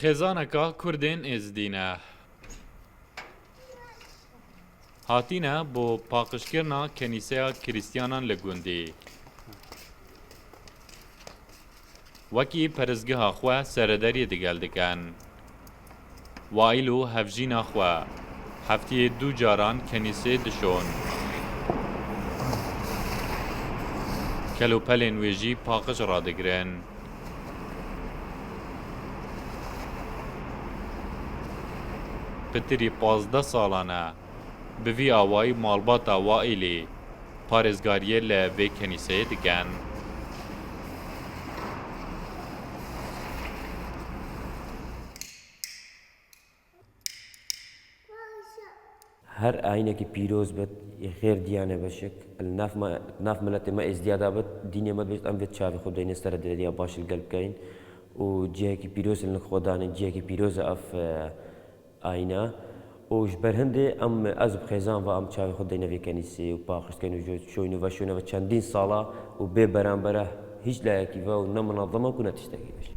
خێزانەکە کوردên êzîdîne hatîne bo paqijkirina kenîseya Krîstyanan li gundê. Wekî perezgeha xwe seredariyê digel dikin. Waîl û hevjîna xwe hefteyê 2 caran kenîsê dişon. Kelûpelên wê jî paqij radigirin. Pitirî 15 salan e bi vî awayî malbata Waîlê parêzgariyê li vê kenîseyê dikin. هر عینکی پیروز بد خیر دیانه بشک ناف ملت ما ازدیاده بد دینی ما بیشتر بد چاوی خود دین استر دنیا باشل قلب کین و جه کی پیروز لن خدانه جه کی پیروز اف عینا و جبرهنده ام از بخزان و ام چاوی خود دین ویکنیسی و باخش کن و شوینو و شونه و چندین سالا و به برانبره هیچ لایکی و نمنظمه کنه تشتکی بشه.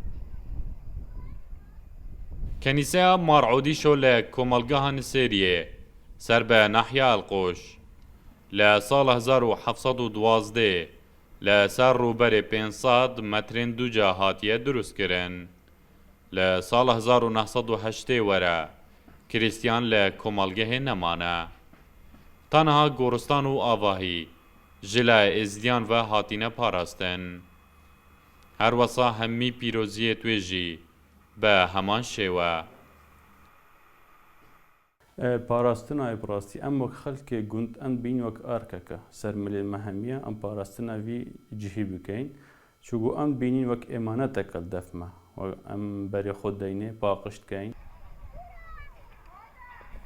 کنیسه مارعودی شو ل کمالگاهان سریه سر به ناحیه القوش لسال 1712 لسر روبر 500 مترین دو جهاتیه درست کرن. لسال 1908 وره کریستیان لکمالگه نمانه. تنها گورستان و آواهی جلای ازدیان و هاتینه پاراستن. هر وصا همی پیروزی تویجی به همان شیوه. پاراستنا براستی اما خلک گند ام بین وک آرککه سر ملی مهمیه ام پاراستنا وی جهی بکین چوگو ام بینین وک امانت کل دفمه و ام بری خود دینه باقشت کین.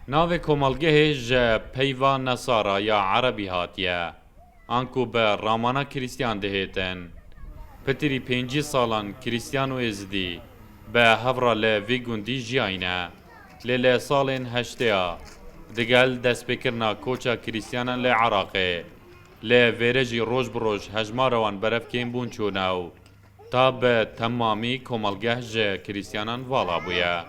ناو کمالگه جه پیوا نصارا یا عربی هاتیه آنکو به رامانا کریستیان دهیتن. پتری 5 سالان کریستیان و ازدی به هفرا لوی گندی جیاینه. لیل سالین هشتیا دگل دست بکرنا کوچا کریستیانان لی عراقه لی ویرجی روش بروش هجماروان برف کین بون چوناو تا به تمامی کمالگه جه کریستیانان والا بویا.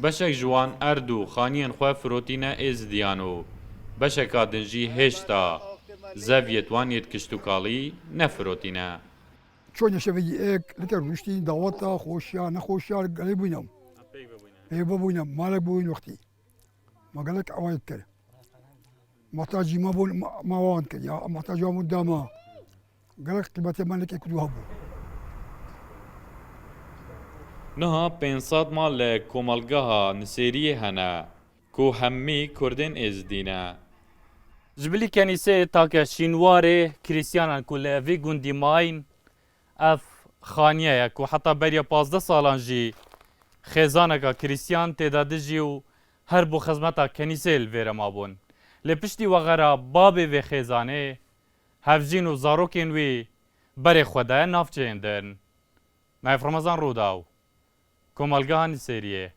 بشک جوان اردو خانین خواه فروتینه ازدیانو بشکا دنجی هشتا زویتوانیت کشتوکالی نفروتینه. چون شوی یک لکه روشتی دعوتا خوشیا نخوشیا گلی بینم. ایبا بوینم مالک بوین وقتی ما قالك عوايد كده محتاجي ما بون ما وان كده يا محتاج يوم قدامه قالك قيمة مالك يكدوها بو نها 500 مال کمالگاها نسیریه هنه کو همی کردن ازدینه. جبلی کنیسه تاکه شینواره کریستیانان کل وی گوندی ماین اف خانیه کو حتی بریا 15 سالان جی خزانه کریستیان تعداد جیو هر بو خدمتا کنیسه الویره مابون. لپشتی وغیره باب و خزانه هفجین و زاروکین وی بری خوده نافچه اندن. نایف رمضان رو داو. کمالگاه سریه.